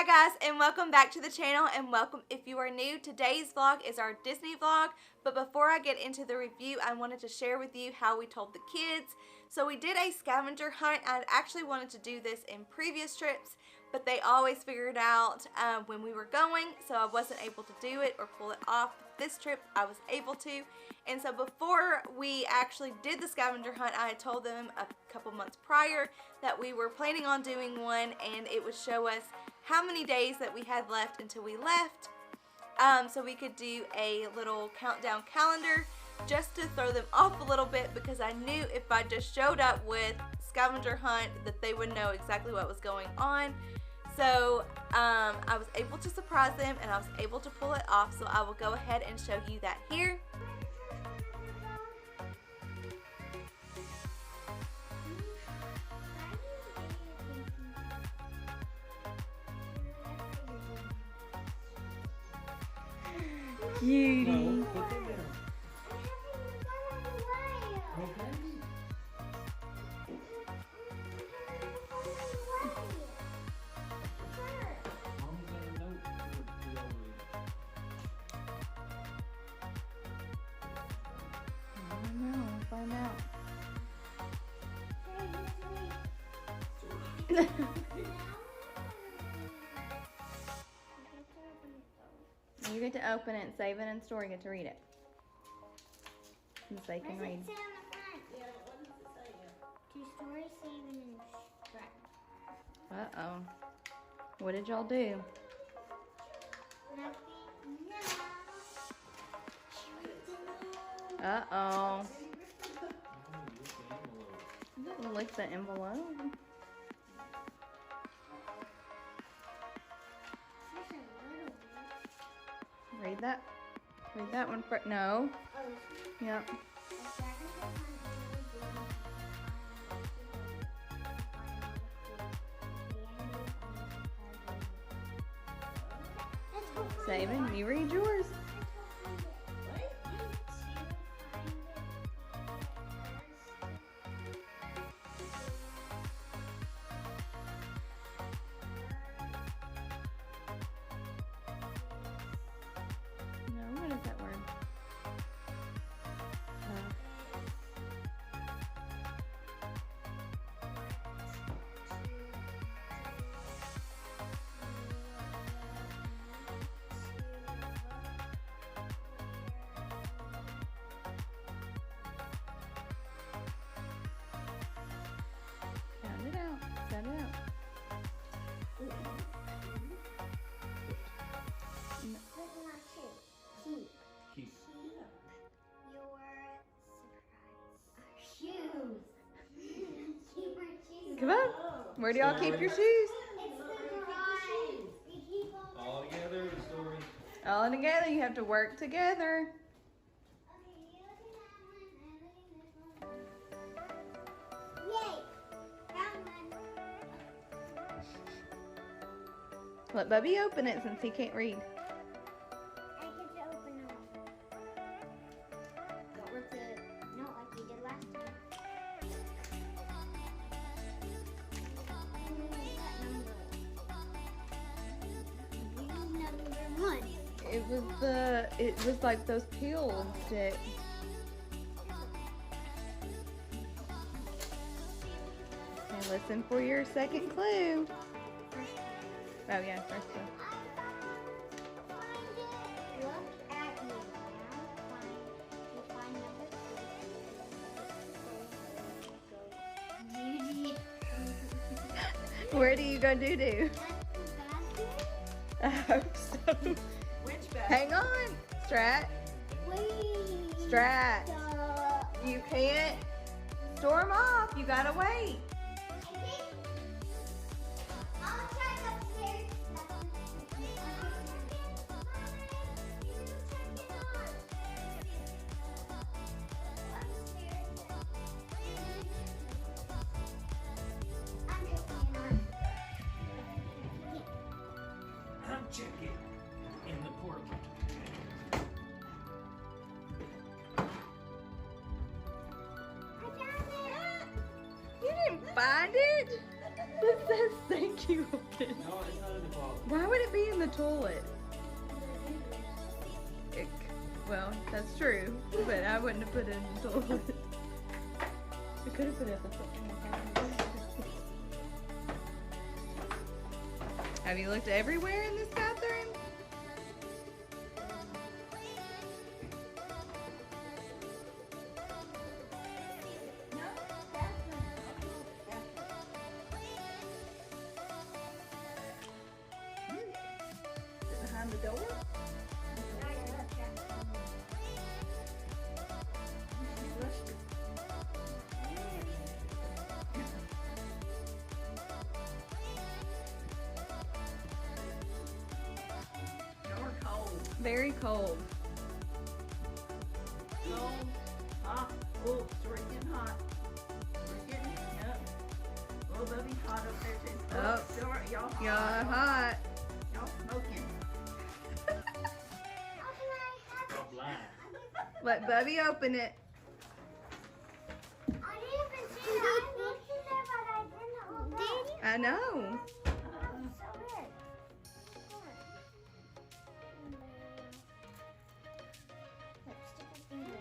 Hi guys, and welcome back to the channel, and welcome if you are new. Today's vlog is our Disney vlog, but before I get into the review, I wanted to share with you how we told the kids. So we did a scavenger hunt. I actually wanted to do this in previous trips, but they always figured out when we were going, so I wasn't able to do it or pull it off. This trip I was able to. And so before we actually did the scavenger hunt, I had told them a couple months prior that we were planning on doing one, and it would show us how many days that we had left until we left, so we could do a little countdown calendar just to throw them off a little bit, because I knew if I just showed up with scavenger hunt that they would know exactly what was going on. So I was able to surprise them, and I was able to pull it off, so I will go ahead and show you that here. Cutie. No, put them down. I don't know. We'll find out. You get to open it, save it, and store. You get to read it. Since they can read. What does it say on the front? Yeah, what does it say? To store, save, and instruct. Uh-oh. What did y'all do? Nothing. No. Uh-oh. Lick the envelope. Read that. Read that one first. No. Yep. Saving. You read yours. What is that word? Count it out. Set it out. Keep. Come on. Where do y'all keep your shoes? All together, the story. All together. You have to work together. Let Bubby open it since he can't read. I get to open them. Don't rip the note like you did last time. Number one. It was like those peel and stick. And listen for your second clue. Oh yeah, first clue. Look at me now. Where do you go doo-doo? I hope so. Which bag? Hang on, Strat. Wait. Strat. You can't storm off. You gotta wait. I'll check upstairs. I'm checking in the porch. You didn't find it? It says thank you. No, it's not in the closet. Why would it be in the toilet? It, well, that's true, but I wouldn't have put it in the toilet. I could have put it in the toilet. Have you looked everywhere in this bathroom? Behind the door? Very cold. Cold, hot. Oh, it's getting hot. We're getting, yep. Oh, Bubby's hot up there too. Oh. Sure, y'all hot. Y'all hot. Y'all smoking. I'm blind. Let Bubby open it. I didn't even see that. I looked in there, but I didn't open it. I know. That's so weird. Look, stick a finger in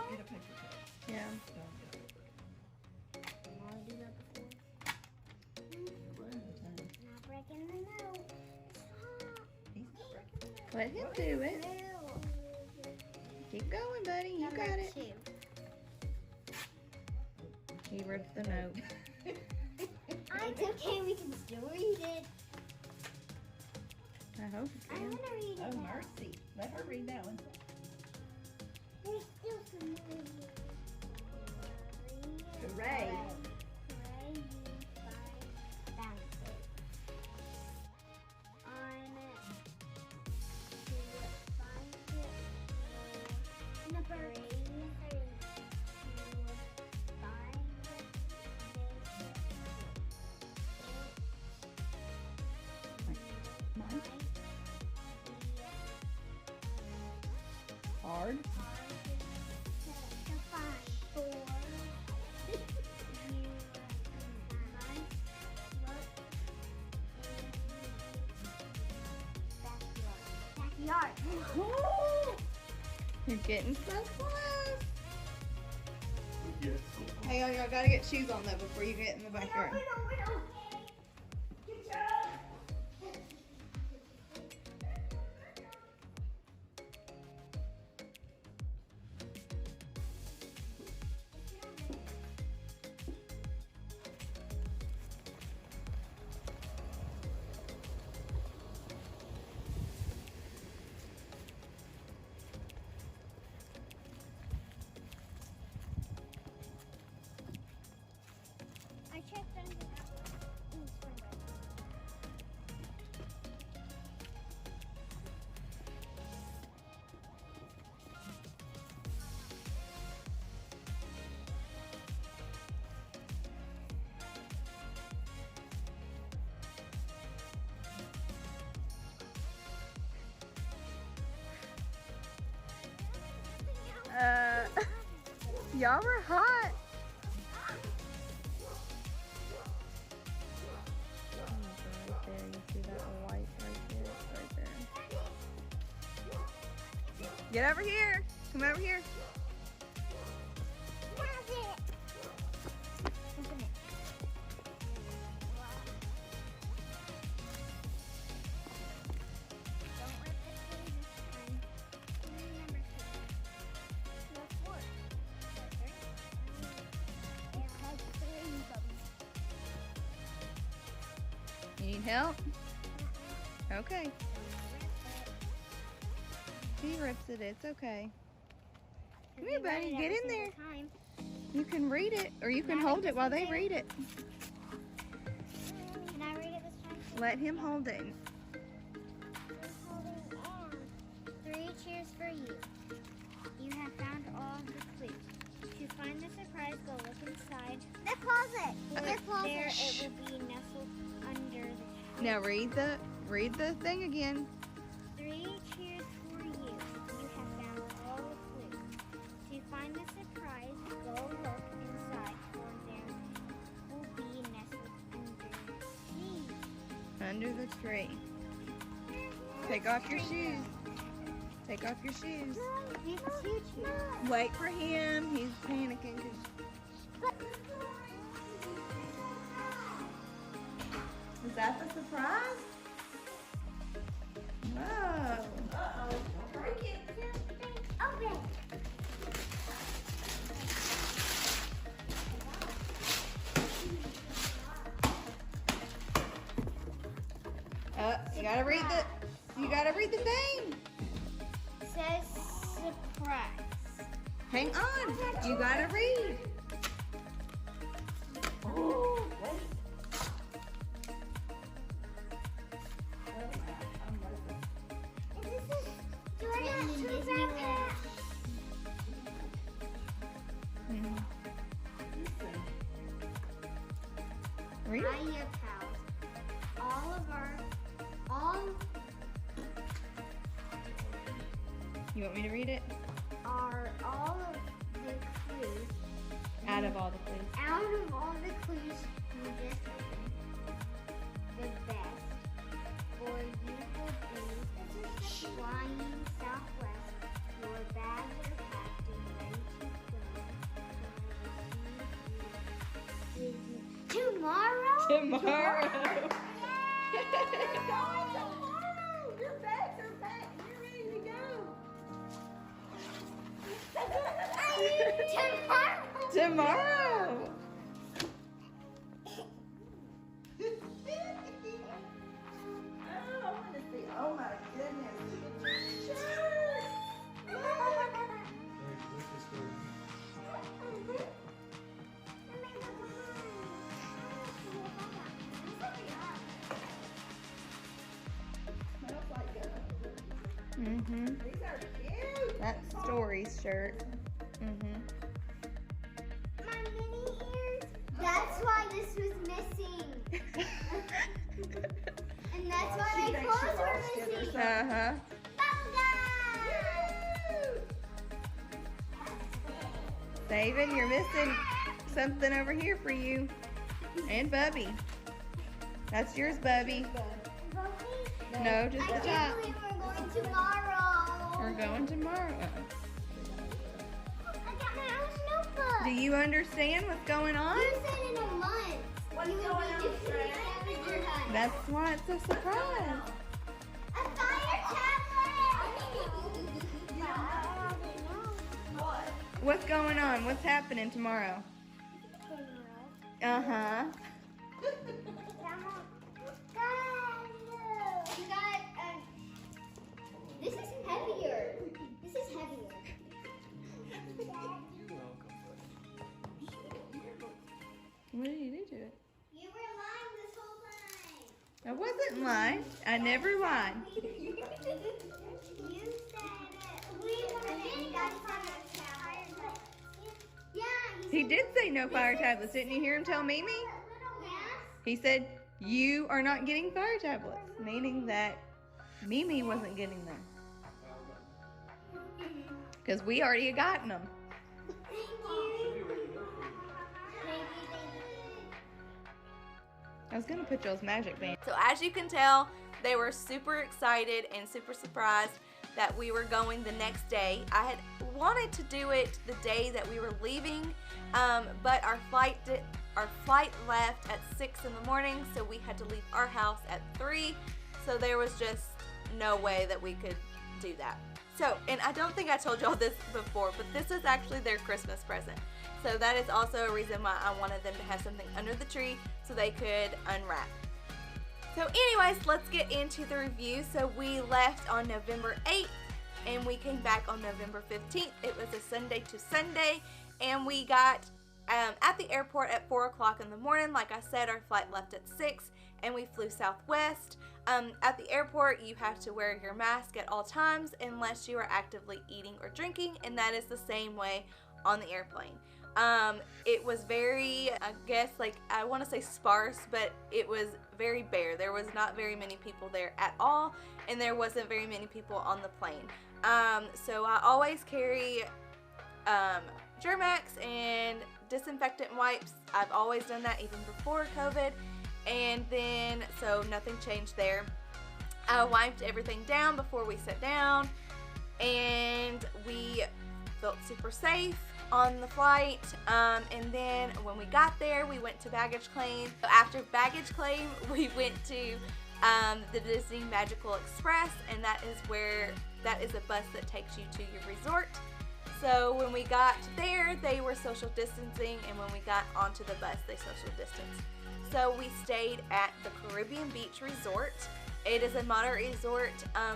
Get a paper cut. Yeah. Don't get a paper it. Want to do that before? Not breaking the note. He's not breaking it. Let him do it. Keep going, buddy. You Number got it. 2. He ripped the note. It's okay, we can still read it. I hope I you want can. to read it. Oh, now. mercy. Let her read that one. There's still some more. Hooray. Hooray, you found it. On to find it. Number 3. Mine. Hard. Backyard. You're getting so close. Yes. Hey, y'all gotta get shoes on though before you get in the backyard. I checked under Y'all were hot. Right there, you see that white right there. Get over here. Come over here. Open it. Don't let this go this time. Number 2. Number 4. It has 3 bubbles. You need help? Okay. He rips it. It's okay. Come here, buddy. Get in there. You can read it, or you can hold it while they read it. Can I read it this time? Let him hold it. 3 cheers for you. You have found all the clues. To find the surprise, go look inside. The closet. There it will be nestled under the couch. Now read the thing again. 3 cheers for you. You have found all the clues. To find the surprise, go look inside, for there will be nestled under. under the tree. Take off your shoes. Take off your shoes. Wait for him. He's panicking. Is that the surprise? Whoa. Uh-oh. Break it. Open. You gotta read the thing. It says surprise. Hang on. You gotta read. Oh, wait. Read I it. have housed You want me to read it? all of the clues. Out of all the clues. Out of all the clues you just opened, the best for you will be flying southwest. Your bags are packed and ready to go. Tomorrow? Tomorrow. Your bags are packed. You're ready to go. Tomorrow. Tomorrow. Oh, I want to see. Oh my goodness. Smells like Mm-hmm. these are cute. That's Story's shirt. Mm-hmm. My mini ears. That's why this was missing. And that's why my clothes were missing. Uh-huh. David, you're missing something over here for you. And Bubby. That's yours, Bubby. No, just the I top. can't believe we're going tomorrow. We're going tomorrow. I got my own notebook. Do you understand what's going on? You said in a month. What's you would going be on, doing Trey? scavenger hunt. That's why it's a surprise. A fire tablet. What? What's going on? What's happening tomorrow? Uh-huh. You got, this is heavier. This is heavier. What did you do to it? You were lying this whole time. I wasn't lying. I never lied. You said it. We got fire tablets. Yeah. He did say no fire tablets. Didn't you hear him tell Mimi? Yes. He said, you are not getting fire tablets. Meaning that Mimi wasn't getting them. Because we already had gotten them. Thank you. I was going to put y'all's magic band. So as you can tell, they were super excited and super surprised that we were going the next day. I had wanted to do it the day that we were leaving, but our flight left at 6 in the morning, so we had to leave our house at 3. So there was just no way that we could do that. So, and I don't think I told y'all this before, but this is actually their Christmas present. So that is also a reason why I wanted them to have something under the tree so they could unwrap. So anyways, let's get into the review. So we left on November 8th and we came back on November 15th. It was a Sunday to Sunday, and we got at the airport at 4 o'clock in the morning. Like I said, our flight left at 6 and we flew Southwest. At the airport, you have to wear your mask at all times unless you are actively eating or drinking, and that is the same way on the airplane. It was very, I guess, like, I want to say sparse, but it was very bare. There was not very many people there at all, and there wasn't very many people on the plane. So I always carry Germ-X and disinfectant wipes. I've always done that even before COVID. and then, so nothing changed there. I wiped everything down before we sat down, and we felt super safe on the flight. And then when we got there, we went to baggage claim. After baggage claim, we went to the Disney Magical Express, and that is a bus that takes you to your resort. So when we got there, they were social distancing, and when we got onto the bus, they social distanced. So we stayed at the Caribbean Beach Resort. It is a moderate resort.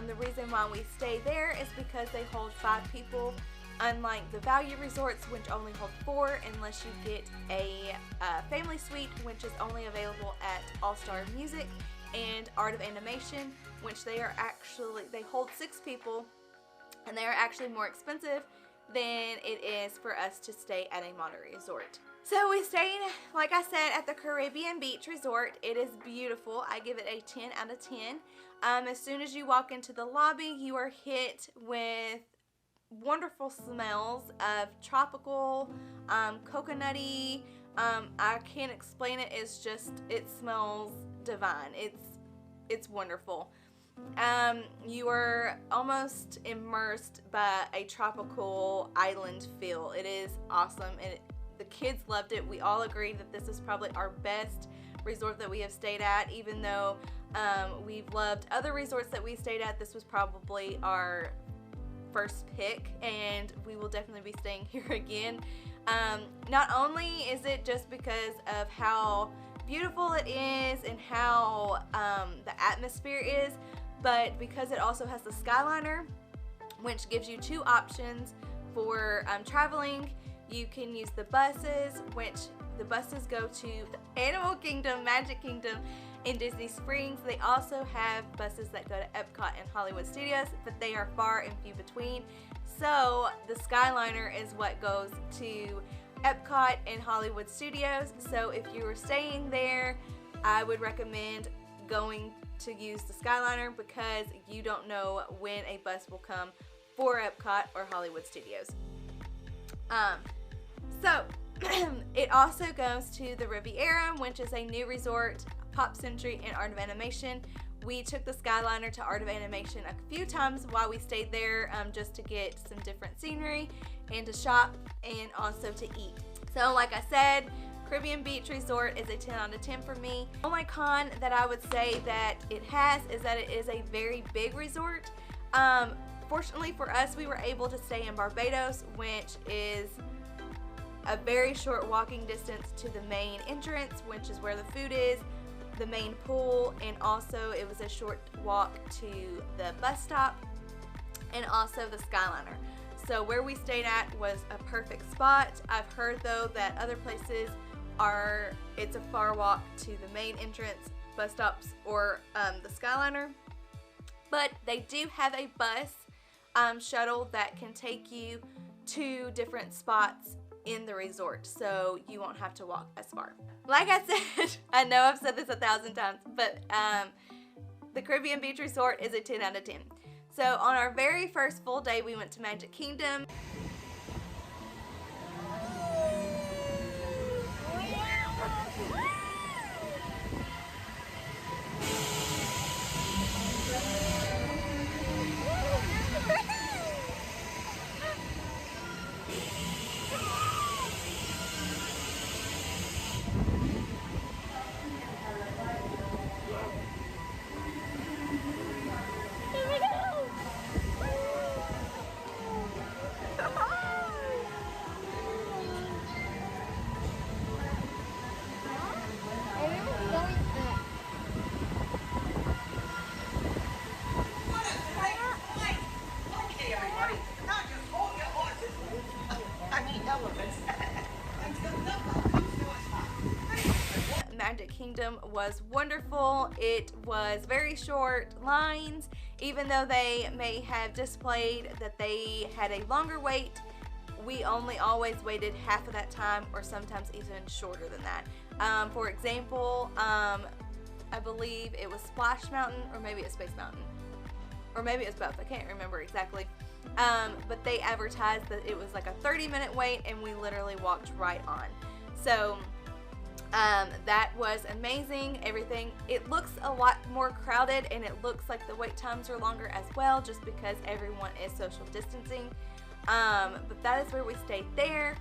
The reason why we stay there is because they hold 5 people, unlike the value resorts, which only hold 4 unless you get a family suite, which is only available at All Star Music and Art of Animation, which they hold 6 people, and they are actually more expensive than it is for us to stay at a moderate resort. So we stayed, like I said, at the Caribbean Beach Resort. It is beautiful. I give it a 10 out of 10. As soon as you walk into the lobby, you are hit with wonderful smells of tropical, coconutty. I can't explain it. It smells divine. It's wonderful. You are almost immersed by a tropical island feel. It is awesome, and the kids loved it. We all agreed that this is probably our best resort that we have stayed at, even though we've loved other resorts that we stayed at. This was probably our first pick, and we will definitely be staying here again. Not only is it just because of how beautiful it is and how the atmosphere is, but because it also has the Skyliner, which gives you 2 options for traveling. You can use the buses, which the buses go to Animal Kingdom, Magic Kingdom, in Disney Springs. They also have buses that go to Epcot and Hollywood Studios, but they are far and few between. So the Skyliner is what goes to Epcot and Hollywood Studios. So if you were staying there, I would recommend going to use the Skyliner, because you don't know when a bus will come for Epcot or Hollywood Studios. So it also goes to the Riviera, which is a new resort, Pop Century, and Art of Animation. We took the Skyliner to Art of Animation a few times while we stayed there, just to get some different scenery and to shop and also to eat. So like I said, Caribbean Beach Resort is a 10 out of 10 for me. The only con that I would say that it has is that it is a very big resort. Fortunately for us, we were able to stay in Barbados, which is a very short walking distance to the main entrance, which is where the food is, the main pool, and also it was a short walk to the bus stop and also the Skyliner. So where we stayed at was a perfect spot. I've heard though that other places it's a far walk to the main entrance, bus stops, or the Skyliner, but they do have a bus shuttle that can take you to different spots in the resort, so you won't have to walk as far. Like I said, I know I've said this 1,000 times, but the Caribbean Beach Resort is a 10 out of 10. So on our very first full day, we went to Magic Kingdom. Magic Kingdom was wonderful. It was very short lines, even though they may have displayed that they had a longer wait. We only always waited half of that time, or sometimes even shorter than that. For example, I believe it was Splash Mountain, or maybe it's Space Mountain, or maybe it's both. I can't remember exactly. But they advertised that it was like a 30-minute wait, and we literally walked right on. So That was amazing. Everything, it looks a lot more crowded, and it looks like the wait times are longer as well, just because everyone is social distancing. But that is where we stayed there.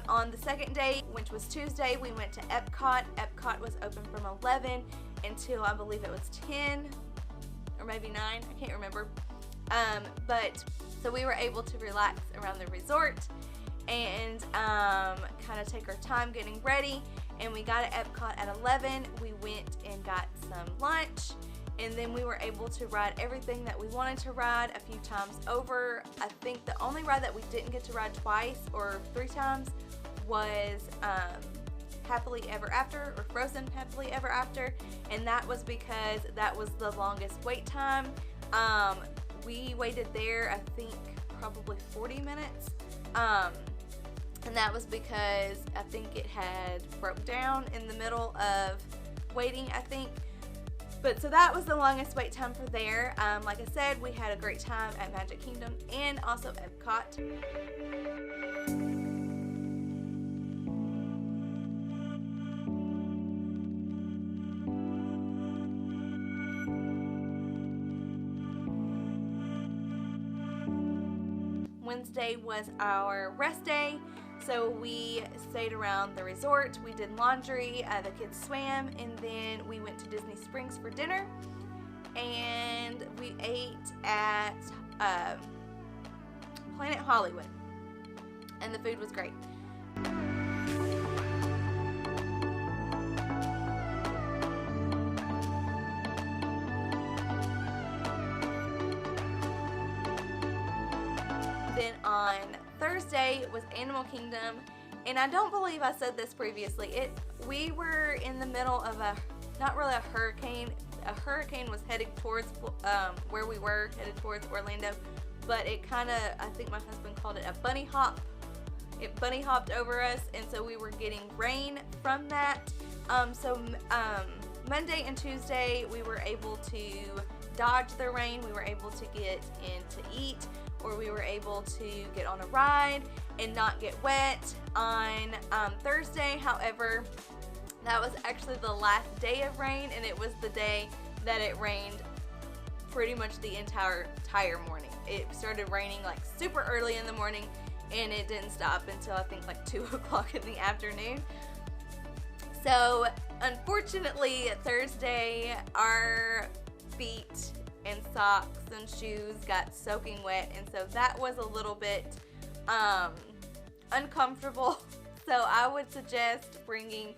On the second day, which was Tuesday, we went to Epcot. Epcot was open from 11 until I believe it was 10 or maybe 9. I can't remember. But so we were able to relax around the resort and kind of take our time getting ready. And we got at Epcot at 11. We went and got some lunch. And then we were able to ride everything that we wanted to ride a few times over. I think the only ride that we didn't get to ride twice or 3 times was Happily Ever After, or Frozen Happily Ever After, and that was because that was the longest wait time. We waited there, I think, probably 40 minutes, and that was because I think it had broke down in the middle of waiting, I think. But so that was the longest wait time for there. Like I said, we had a great time at Magic Kingdom and also Epcot. Wednesday was our rest day, so we stayed around the resort. We did laundry, the kids swam, and then we went to Disney Springs for dinner, and we ate at Planet Hollywood, and the food was great. Then on Thursday was Animal Kingdom, and I don't believe I said this previously. We were in the middle of not really a hurricane. A hurricane was headed towards where we were, headed towards Orlando, but it kind of, I think my husband called it a bunny hop. It bunny hopped over us, and so we were getting rain from that. Monday and Tuesday we were able to dodge the rain. We were able to get in to eat, or we were able to get on a ride and not get wet. On Thursday, however, that was actually the last day of rain, and it was the day that it rained pretty much the entire morning. It started raining like super early in the morning, and it didn't stop until I think like 2 o'clock in the afternoon. So unfortunately, Thursday, our feet and socks and shoes got soaking wet, and so that was a little bit uncomfortable. So I would suggest bringing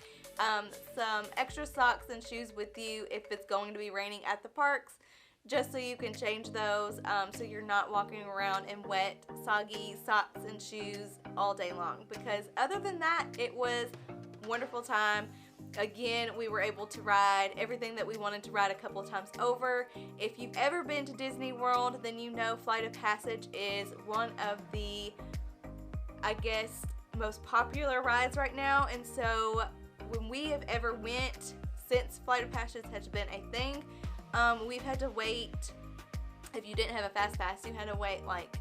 some extra socks and shoes with you if it's going to be raining at the parks, just so you can change those, so you're not walking around in wet, soggy socks and shoes all day long. Because other than that, it was a wonderful time. Again, we were able to ride everything that we wanted to ride a couple of times over. If you've ever been to Disney World, then you know Flight of Passage is one of the, I guess, most popular rides right now. And so when we have ever went, since Flight of Passage has been a thing, we've had to wait. If you didn't have a fast pass, you had to wait like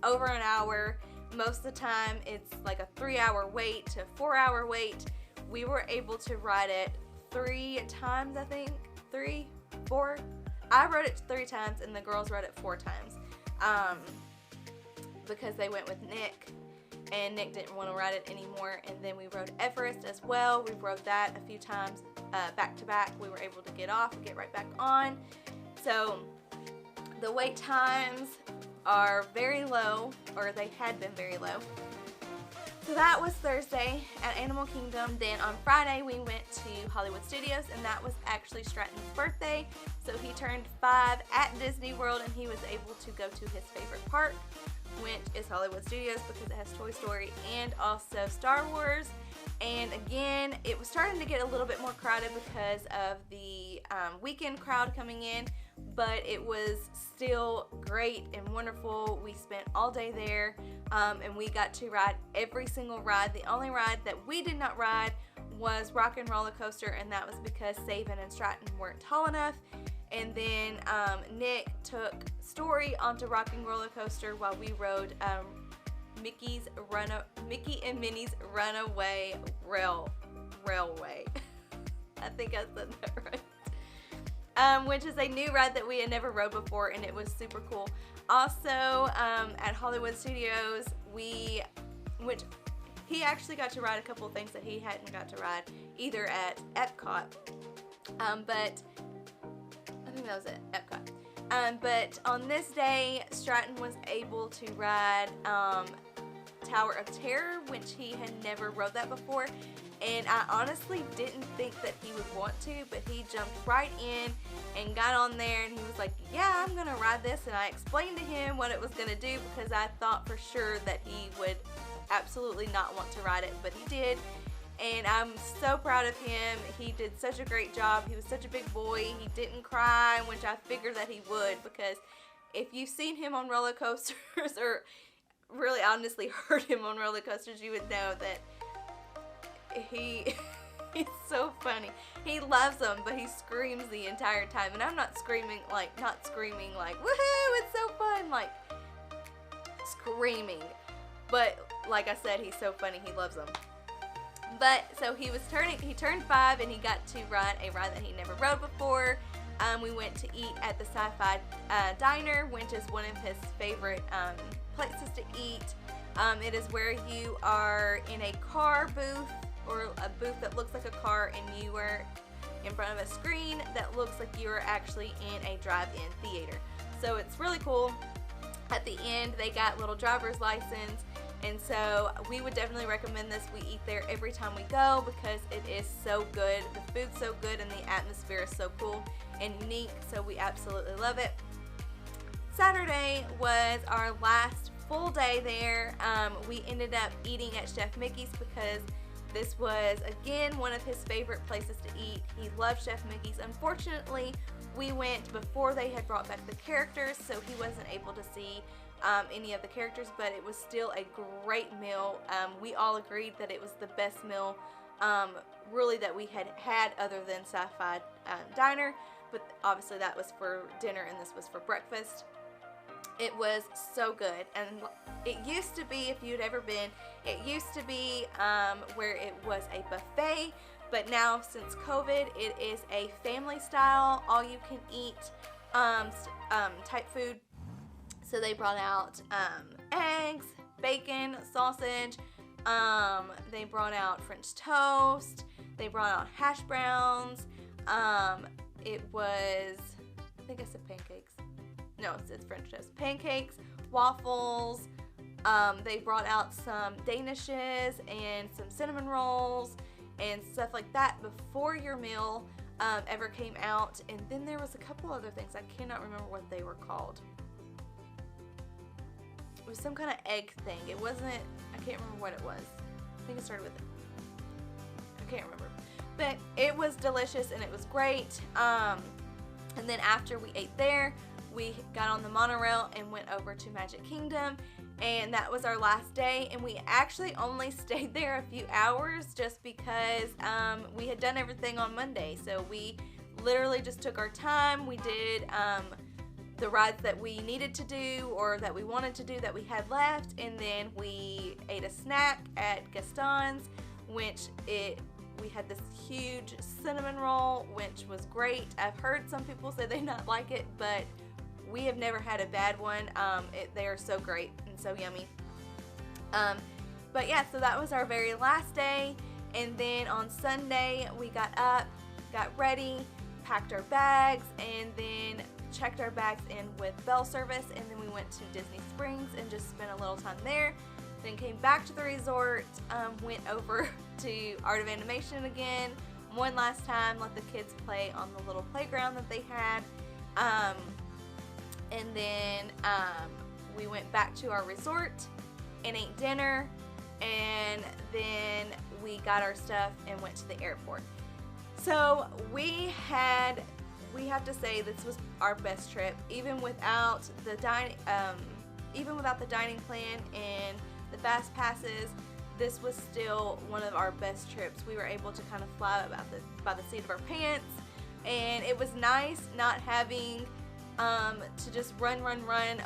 over an hour. Most of the time it's like a 3-hour wait to 4-hour wait. We were able to ride it 3 times, I think. 3, 4. I rode it 3 times, and the girls rode it 4 times, because they went with Nick, and Nick didn't want to ride it anymore. And then we rode Everest as well. We rode that a few times back to back. We were able to get off and get right back on. So the wait times are very low, or they had been very low. So that was Thursday at Animal Kingdom. Then on Friday we went to Hollywood Studios, and that was actually Stratton's birthday. So he turned 5 at Disney World, and he was able to go to his favorite park, which is Hollywood Studios, because it has Toy Story and also Star Wars. And again, it was starting to get a little bit more crowded because of the weekend crowd coming in, but it was still great and wonderful. We spent all day there, and we got to ride every single ride. The only ride that we did not ride was Rock and Roller Coaster, and that was because Saban and Stratton weren't tall enough. And then Nick took Story onto Rock and Roller Coaster while we rode Mickey and Minnie's Runaway Railway. I think I said that right. Which is a new ride that we had never rode before, and it was super cool. Also, at Hollywood Studios, which he actually got to ride a couple of things that he hadn't got to ride either at Epcot, but I think that was at Epcot. But on this day, Stratton was able to ride Tower of Terror, which he had never rode that before, and I honestly didn't think that he would want to, but he jumped right in and got on there, and he was like, yeah, I'm gonna ride this. And I explained to him what it was gonna do, because I thought for sure that he would absolutely not want to ride it, but he did. And I'm so proud of him. He did such a great job. He was such a big boy. He didn't cry, which I figured that he would, because if you've seen him on roller coasters, or really honestly heard him on roller coasters, you would know that he's so funny. He loves them, but he screams the entire time. And I'm not screaming like woohoo, it's so fun, like screaming. But like I said, he's so funny. He loves them. But so he turned 5, and he got to ride a ride that he never rode before. We went to eat at the Sci-Fi Diner, which is one of his favorite places to eat. It is where you are in a car booth, or a booth that looks like a car, and you are in front of a screen that looks like you are actually in a drive-in theater. So it's really cool. At the end, they got little driver's license, and so we would definitely recommend this. We eat there every time we go because it is so good. The food's so good, and the atmosphere is so cool and unique, so we absolutely love it. Saturday was our last full day there. We ended up eating at Chef Mickey's because this was, again, one of his favorite places to eat. He loved Chef Mickey's. Unfortunately, we went before they had brought back the characters, so he wasn't able to see any of the characters, but it was still a great meal. We all agreed that it was the best meal really that we had had other than Sci-Fi Diner, but obviously that was for dinner and this was for breakfast. It was so good, and it used to be, if you'd ever been, it used to be where it was a buffet, but now since COVID, it is a family style, all you can eat type food. So they brought out eggs, bacon, sausage, they brought out French toast, they brought out hash browns, it was, I think I said pancakes. No, it's French toast. Pancakes, waffles, they brought out some Danishes and some cinnamon rolls and stuff like that before your meal ever came out. And then there was a couple other things. I cannot remember what they were called. It was some kind of egg thing. It wasn't, I can't remember what it was. I think it started with it. I can't remember. But it was delicious and it was great. And then after we ate there, we got on the monorail and went over to Magic Kingdom, and that was our last day. And we actually only stayed there a few hours just because we had done everything on Monday. So we literally just took our time. We did the rides that we needed to do or that we wanted to do that we had left, and then we ate a snack at Gaston's, which we had this huge cinnamon roll, which was great. I've heard some people say they not like it, but we have never had a bad one. They are so great and so yummy. But yeah, so that was our very last day. And then on Sunday, we got up, got ready, packed our bags, and then checked our bags in with Bell Service, and then we went to Disney Springs and just spent a little time there. Then came back to the resort, went over to Art of Animation again one last time, let the kids play on the little playground that they had, and then we went back to our resort and ate dinner, and then we got our stuff and went to the airport. So we have to say this was our best trip, even without the dining plan and the fast passes. This was still one of our best trips. We were able to kind of fly by the seat of our pants, and it was nice not having to just run.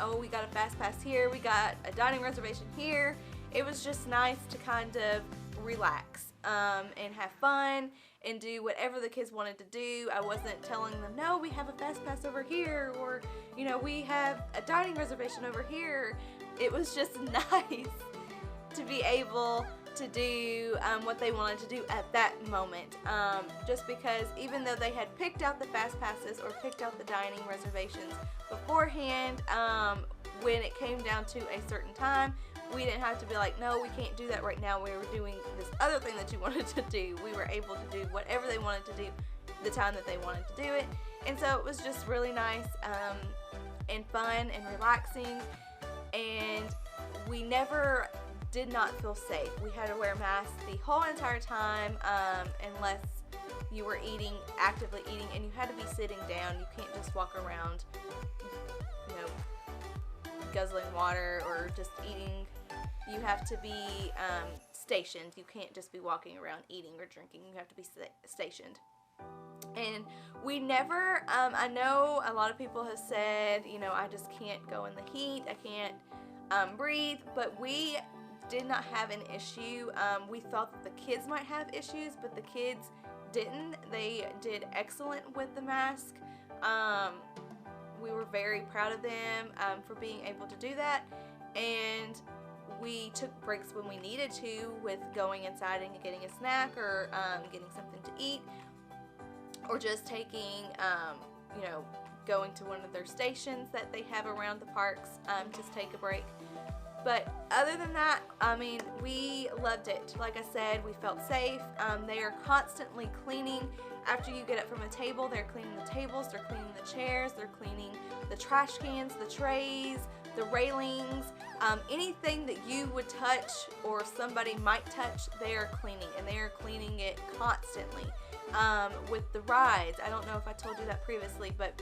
Oh, we got a fast pass here, we got a dining reservation here. It was just nice to kind of relax and have fun and do whatever the kids wanted to do. I wasn't telling them, no, we have a fast pass over here, or, you know, we have a dining reservation over here. It was just nice to be able to do what they wanted to do at that moment, just because even though they had picked out the fast passes or picked out the dining reservations beforehand, when it came down to a certain time, we didn't have to be like, no, we can't do that right now, we were doing this other thing that you wanted to do. We were able to do whatever they wanted to do the time that they wanted to do it, and so it was just really nice and fun and relaxing, and we never did not feel safe. We had to wear masks the whole entire time, unless you were actively eating, and you had to be sitting down. You can't just walk around, you know, guzzling water or just eating. You have to be stationed. You can't just be walking around eating or drinking. You have to be stationed. And we never, I know a lot of people have said, you know, I just can't go in the heat, I can't breathe, but we did not have an issue. We thought that the kids might have issues, but the kids didn't. They did excellent with the mask. We were very proud of them for being able to do that, and we took breaks when we needed to with going inside and getting a snack, or getting something to eat, or just taking, you know, going to one of their stations that they have around the parks, just take a break. But other than that, I mean, we loved it. Like I said, we felt safe. They are constantly cleaning. After you get up from a table, they're cleaning the tables, they're cleaning the chairs, they're cleaning the trash cans, the trays, the railings, anything that you would touch or somebody might touch, they are cleaning, and they are cleaning it constantly. With the rides, I don't know if I told you that previously, but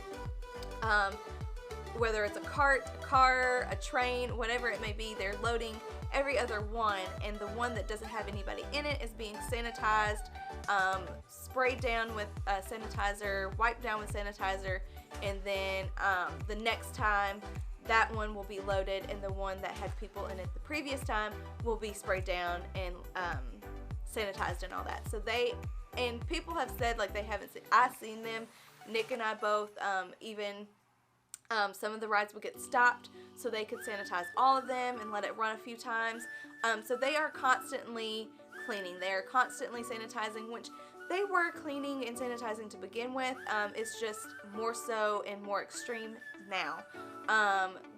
whether it's a cart, a car, a train, whatever it may be, they're loading every other one, and the one that doesn't have anybody in it is being sanitized, sprayed down with sanitizer, wiped down with sanitizer, and then the next time that one will be loaded, and the one that had people in it the previous time will be sprayed down and sanitized and all that. So and people have said, like, they haven't seen, I've seen them, Nick and I both, even some of the rides would get stopped so they could sanitize all of them and let it run a few times. So they are constantly cleaning. They are constantly sanitizing, which they were cleaning and sanitizing to begin with. It's just more so and more extreme now.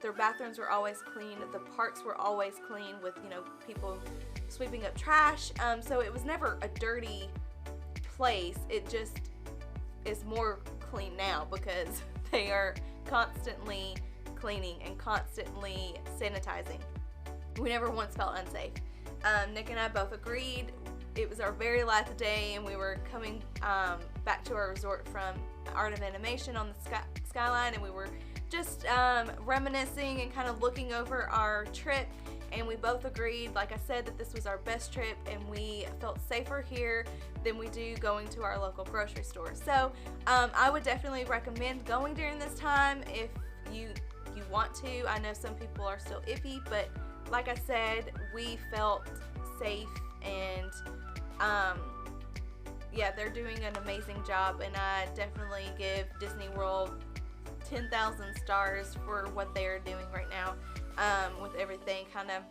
Their bathrooms were always clean. The parks were always clean with, you know, people sweeping up trash. So it was never a dirty place. It just is more clean now because they are constantly cleaning and constantly sanitizing. We never once felt unsafe. Nick and I both agreed. It was our very last day, and we were coming back to our resort from Art of Animation on the Skyline, and we were just reminiscing and kind of looking over our trip, and we both agreed, like I said, that this was our best trip, and we felt safer here than we do going to our local grocery store. So I would definitely recommend going during this time if you want to. I know some people are still iffy, but like I said, we felt safe, and yeah, they're doing an amazing job, and I definitely give Disney World 10,000 stars for what they are doing right now, with everything, kind of,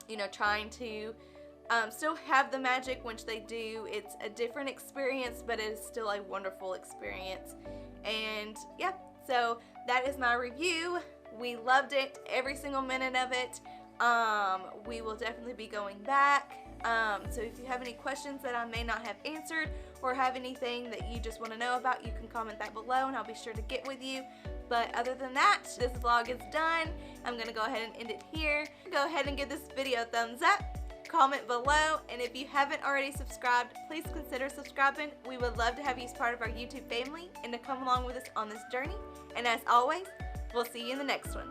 you know, trying to still have the magic, which they do. It's a different experience, but it is still a wonderful experience. And yeah, So that is my review. We loved it, every single minute of it. We will definitely be going back. So if you have any questions that I may not have answered or have anything that you just want to know about, you can comment that below and I'll be sure to get with you. But other than that, this vlog is done. I'm going to go ahead and end it here. Go ahead and give this video a thumbs up, comment below, and if you haven't already subscribed, please consider subscribing. We would love to have you as part of our YouTube family and to come along with us on this journey. And as always, we'll see you in the next one.